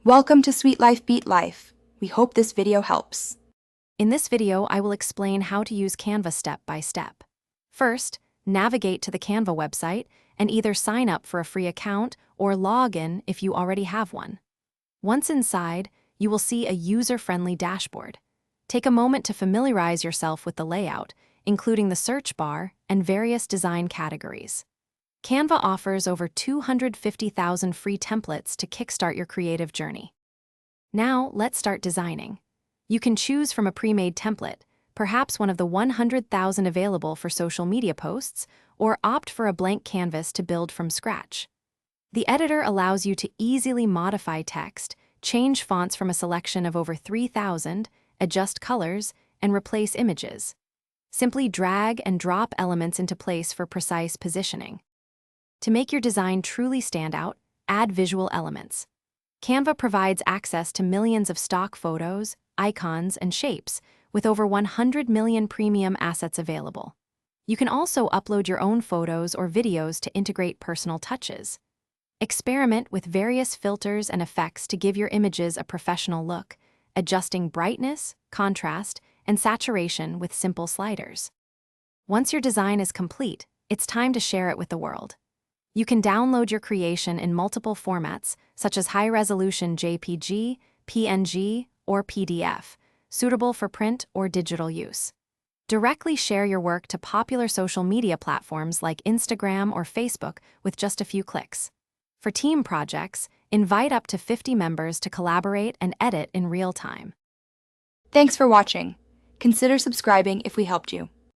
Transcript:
Welcome to Sweet Life Beat Life. We hope this video helps. In this video, I will explain how to use Canva step by step. First, navigate to the Canva website and either sign up for a free account or log in if you already have one. Once inside, you will see a user-friendly dashboard. Take a moment to familiarize yourself with the layout, including the search bar and various design categories. Canva offers over 250,000 free templates to kickstart your creative journey. Now, let's start designing. You can choose from a pre-made template, perhaps one of the 100,000 available for social media posts, or opt for a blank canvas to build from scratch. The editor allows you to easily modify text, change fonts from a selection of over 3,000, adjust colors, and replace images. Simply drag and drop elements into place for precise positioning. To make your design truly stand out, add visual elements. Canva provides access to millions of stock photos, icons, and shapes, with over 100 million premium assets available. You can also upload your own photos or videos to integrate personal touches. Experiment with various filters and effects to give your images a professional look, adjusting brightness, contrast, and saturation with simple sliders. Once your design is complete, it's time to share it with the world. You can download your creation in multiple formats, such as high-resolution JPG, PNG, or PDF, suitable for print or digital use. Directly share your work to popular social media platforms like Instagram or Facebook with just a few clicks. For team projects, invite up to 50 members to collaborate and edit in real time. Thanks for watching. Consider subscribing if we helped you.